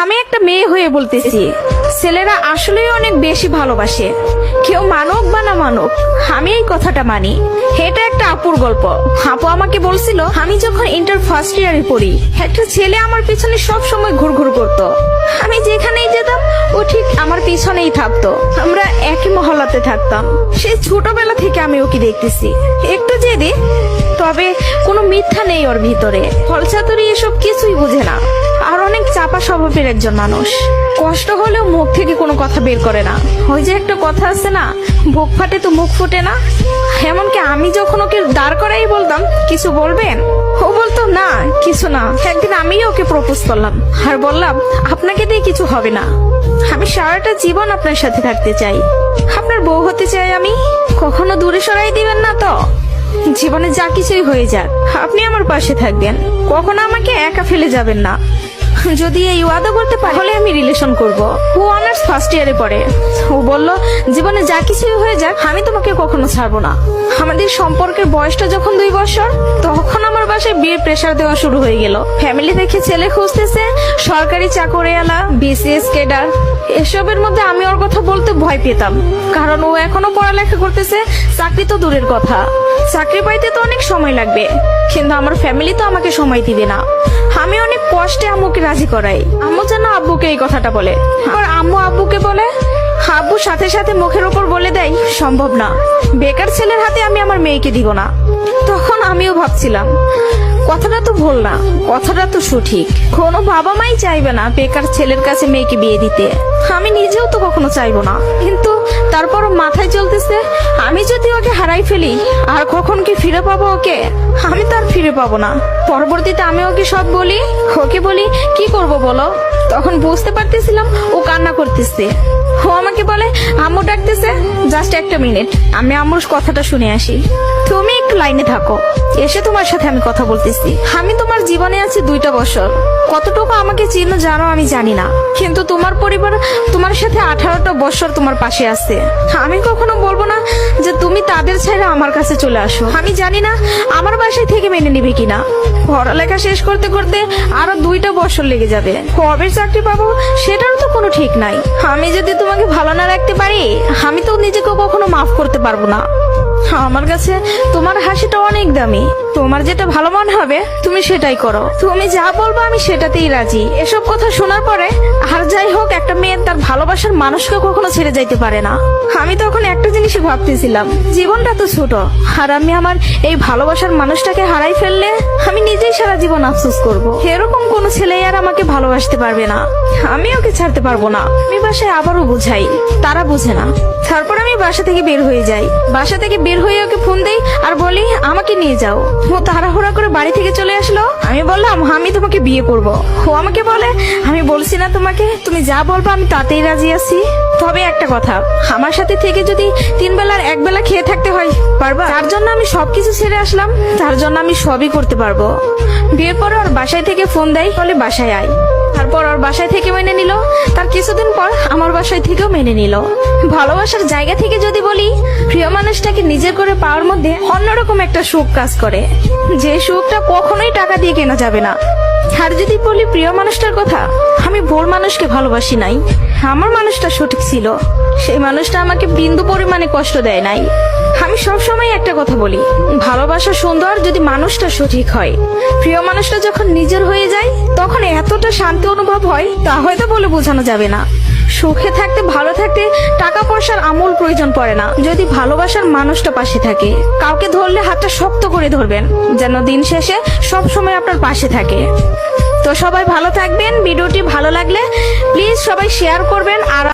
আমি একটা মেয়ে হয়ে বলতেছি, ছেলেরা আসলেই অনেক বেশি ভালোবাসে। কেউ মানুক বা না মানুক, আমি এই কথাটা মানি। এটা একটা আপুর গল্প। আপু আমাকে বলছিল, আমি যখন ইন্টার ফার্স্ট ইয়ারে পড়ি, একটা ছেলে আমার পিছনে সব সময় ঘুরঘুর করতো। আমি যেখানেই যেতাম ও ঠিক আমার পিছনেই থাকতো। আমরা একই মহল্লাতে থাকতাম। সেই ছোটবেলা থেকে আমি ওকে দেখতেছি। একটু জেদি, তবে কোনো মিথ্যা নেই ওর ভিতরে। ফলচাতুরি এসব কিছুই বুঝে না, আর অনেক চাপা স্বভাবের একজন মানুষ। কষ্ট হলেও মুখ থেকে কোনো কথা বের করে না। ওই যে একটা কথা আছে না, বুক ফাটে তো মুখ ফুটে না। এমনকি আমি যখন ওকে দাঁড় করাই বলতাম, কিছু বলবেন, ও বলতো না কিছু না। একদিন আমি ওকে প্রপোজ করলাম আর বললাম, আপনাকে দিয়ে কিছু হবে না, আমি সারাটা জীবন আপনার সাথে থাকতে চাই, আপনার বউ হতে চাই আমি। কখনো দূরে সরাই দিবেন না তো? জীবনে যা কিছুই হয়ে যাক, আপনি আমার পাশে থাকবেন, কখনো আমাকে একা ফেলে যাবেন না। যদি এই ওয়াদা করতে পারি, তাহলে আমি রিলেশন করব। ও অনার্স ফার্স্ট ইয়ারে পড়ে। ও বলল, জীবনে যা কিছুই হয়ে যাক, আমি তোমাকে কখনো ছাড়বো না। আমাদের সম্পর্কের বয়সটা যখন 2 বছর, তখন আমার বাসায় বিয়ের প্রেসার দেওয়া শুরু হয়ে গেল। ফ্যামিলি দেখে ছেলে খুঁজতেছে, সরকারি চাকরিওয়ালা, বিসিএস ক্যাডার। এসবের মধ্যে আমি ওর কথা বলতে ভয় পেতাম, কারণ ও এখনো পড়ালেখা করতেছে। চাকরি তো দূরের কথা, চাকরি পাইতে তো অনেক সময় লাগবে, কিন্তু আমার ফ্যামিলি তো আমাকে সময় দিবে না। আমি অনেক কষ্টে আম্মুকে রাজি করাই। আম্মু যেন আব্বুকে এই কথাটা বলে, আর আম্মু আব্বুকে বলে। আব্বু সাথে সাথে মুখের ওপর বলে দেয়, সম্ভব না, বেকার ছেলের হাতে আমি আমার মেয়েকে দিব না। তখন আমিও ভাবছিলাম, কথাটা তো ভুল না, কথাটা তো সঠিক। কোনো বাবা মাই চাইবে না বেকার ছেলের কাছে মেয়েকে বিয়ে দিতে। আমি নিজেও তো কখনো চাইবো না, কিন্তু তারপরও মাথায় চলতেছে, আমি যদি ওকে হারাই ফেলি, আর কখন কি ফিরে পাবো ওকে? আমি তো আর ফিরে পাবো না। পরবর্তীতে আমি ওকে সব বলি, ওকে বলি কি করব বলো। তখন বুঝতে পারতেছিলাম ও কান্না করতেছে। ও আমাকে বলে, আম্মু ডাকতেছে, জাস্ট একটা মিনিট, আমি আম্মুর কথাটা শুনে আসি, তুমি একটু লাইনে থাকো, এসে তোমার সাথে আমি কথা বলতেছি। আমি তোমার জীবনে আছি 2টা বছর, কতটুকু আমাকে চিনো জানো আমি জানি না, কিন্তু তোমার পরিবার তোমার সাথে 18টা বছর তোমার পাশে আছে। আমি কখনো বলবো না যে তুমি তাদের ছেড়ে আমার কাছে চলে আসো। আমি জানি না আমার বাসায় থেকে মেনে নিবে কিনা। পড়ালেখা শেষ করতে করতে আরো 2টা বছর লেগে যাবে, কবে চাকরি পাবো সেটারও তো কোনো ঠিক নাই। আমি যদি তোমাকে ভালো না রাখতে পারি, আমি তো নিজেকে কখনো মাফ করতে পারবো না। আমার কাছে তোমার হাসিটা অনেক দামি, তোমার যেটা ভালো মনে হবে তুমি সেটাই করো। তুমি যা বলবো আমি সেটাতেই রাজি। এসব কথা শোনার পরে, আর যাই হোক, একটা মেয়ে তার ভালোবাসার মানুষকে কখনো ছেড়ে যাইতে পারে না। আমি তখন একটা জিনিসই ভাবতেছিলাম, জীবনটা তো ছোট, আর আমি আমার এই ভালোবাসার মানুষটাকে হারাই ফেললে আমি নিজেই সারা জীবন আফসোস করব। এরকম কোনো ছেলে আর আমাকে ভালোবাসতে পারবে না, আমি ওকে ছাড়তে পারবো না। আমি বাসায় আবারও বুঝাই, তারা বুঝে না। তারপর আমি বাসা থেকে বের হয়ে যাই। বাসা থেকে বের হয়ে ওকে ফোন দেই আর বলি, আমাকে নিয়ে যাও। ও তাড়াহুড়া করে বাড়ি থেকে চলে আসলো। আমি বললাম, আমি তোমাকে বিয়ে করব। ও আমাকে বলে, আমি বলছি না তোমাকে, তুমি যা বলবো আমি তাতেই রাজি আছি। তবে একটা কথা, আমার সাথে থেকে যদি 3 বেলার 1 বেলা খেয়ে থাকতে হয়, পারবা? তার জন্য আমি সবকিছু ছেড়ে আসলাম, তার জন্য আমি সবই করতে পারবো। বিয়ের পরে ওর বাসায় থেকে ফোন দেয়, বলে বাসায় আয়। তারপর ওর বাসায় থেকে মেনে নিল। তার কিছুদিন পর আমার বাসায় থেকেও মেনে নিল। ভালোবাসার জায়গা থেকে যদি বলি, প্রিয় মানুষটাকে নিজের করে পাওয়ার মধ্যে অন্যরকম একটা সুখ কাজ করে, যে সুখটা কখনোই টাকা দিয়ে কেনা যাবে না। আর যদি বলি প্রিয় মানুষটার কথা, আমি ভুল মানুষকে ভালোবাসি নাই, আমার মানুষটা সঠিক ছিল। সেই মানুষটা আমাকে বিন্দু পরিমাণে কষ্ট দেয় নাই। আমি সবসময় একটা কথা বলি, ভালোবাসা সুন্দর যদি মানুষটা সঠিক হয়। প্রিয় মানুষটা যখন নিজের হয়ে যায়, তখন এতটা শান্তি অনুভব হয়, তা হয়তো বলে বোঝানো যাবে না। সুখে থাকতে, ভালো থাকতে টাকা পয়সার আমূল প্রয়োজন পড়ে না, যদি ভালোবাসার মানুষটা পাশে থাকে। কাউকে ধরলে হাতটা শক্ত করে ধরবেন, যেন দিন শেষে সব সময় আপনার পাশে থাকে। তো সবাই ভালো থাকবেন। ভিডিওটি ভালো লাগলে প্লিজ সবাই শেয়ার করবেন। আর